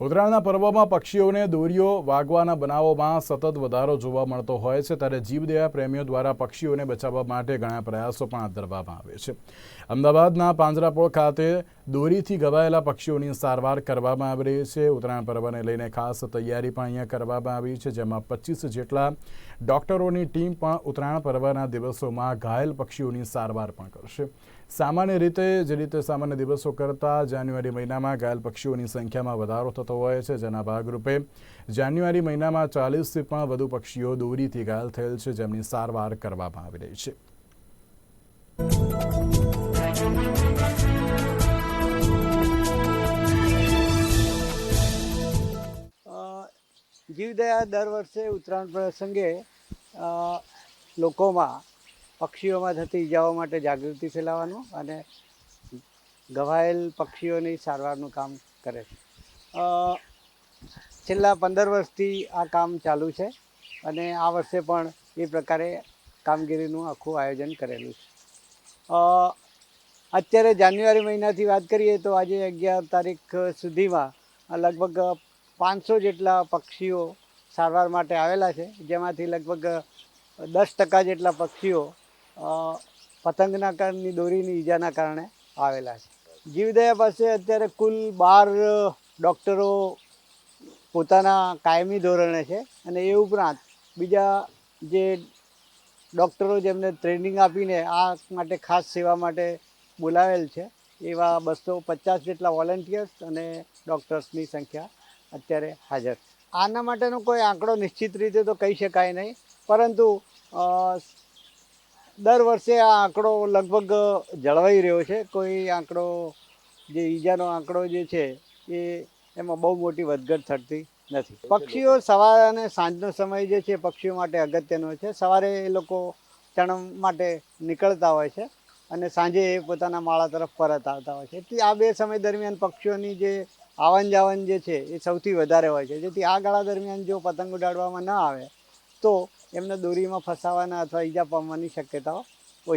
ઉત્તરાયણના પર્વમાં પક્ષીઓને દોરીઓ વાગવાના બનાવોમાં સતત વધારો જોવા મળતો હોય છે, ત્યારે જીવદયા પ્રેમીઓ દ્વારા પક્ષીઓને બચાવવા માટે ઘણા પ્રયાસો પણ હાથ ધરવામાં આવે છે. અમદાવાદના પાંજરાપોળ ખાતે દોરીથી ઘવાયેલા પક્ષીઓની સારવાર કરવામાં આવી રહી છે. ઉત્તરાયણ પર્વને લઈને ખાસ તૈયારી પણ અહીંયા કરવામાં આવી છે, જેમાં 25 જેટલા ડોક્ટરોની ટીમ પણ ઉત્તરાયણ પર્વના દિવસોમાં ઘાયલ પક્ષીઓની સારવાર પણ કરશે. સામાન્ય રીતે સામાન્ય દિવસો કરતાં જાન્યુઆરી મહિનામાં ઘાયલ પક્ષીઓની સંખ્યામાં વધારો થતો હોય છે, જેના ભાગરૂપે જાન્યુઆરી મહિનામાં 40થી પણ વધુ પક્ષીઓ દોરીથી ઘાયલ થયેલ છે, જેમની સારવાર કરવામાં આવી રહી છે. જીવદયા દર વર્ષે ઉત્તરાયણ પ્રસંગે લોકોમાં પક્ષીઓમાં થતી ઈજાઓ માટે જાગૃતિ ફેલાવવાનું અને ઘવાયેલ પક્ષીઓની સારવારનું કામ કરે છે. છેલ્લા 15 વર્ષથી આ કામ ચાલુ છે અને આ વર્ષે પણ એ પ્રકારે કામગીરીનું આખું આયોજન કરેલું છે. અત્યારે જાન્યુઆરી મહિનાથી વાત કરીએ તો આજે 11 તારીખ સુધીમાં લગભગ 500 જેટલા પક્ષીઓ સારવાર માટે આવેલા છે, જેમાંથી લગભગ 10% જેટલા પક્ષીઓ પતંગના કારની દોરીની ઈજાના કારણે આવેલા છે. જીવદયા પાસે અત્યારે કુલ 12 ડૉક્ટરો પોતાના કાયમી ધોરણે છે અને એ ઉપરાંત બીજા જે ડૉક્ટરો જેમને ટ્રેનિંગ આપીને આ માટે ખાસ સેવા માટે બોલાવેલ છે, એવા 250 જેટલા વોલેન્ટિયર્સ અને ડૉક્ટર્સની સંખ્યા અત્યારે હાજર છે. આના માટેનો કોઈ આંકડો નિશ્ચિત રીતે તો કહી શકાય નહીં, પરંતુ દર વર્ષે આ આંકડો લગભગ જળવાઈ રહ્યો છે. કોઈ આંકડો જે ઈજાનો આંકડો જે છે એમાં બહુ મોટી વધઘટ થતી નથી. પક્ષીઓ સવાર અને સાંજનો સમય જે છે પક્ષીઓ માટે અગત્યનો છે. સવારે એ લોકો ચણમ માટે નીકળતા હોય છે અને સાંજે એ પોતાના માળા તરફ પરત આવતા હોય છે. એટલે આ 2 સમય દરમિયાન પક્ષીઓની જે આવન જાવન જે છે એ સૌથી વધારે હોય છે. જેથી આ ગાળા દરમિયાન જો પતંગ ઉડાડવામાં ન આવે તો એમને દોરીમાં ફસાવાના અથવા ઈજા પામવાની શક્યતાઓ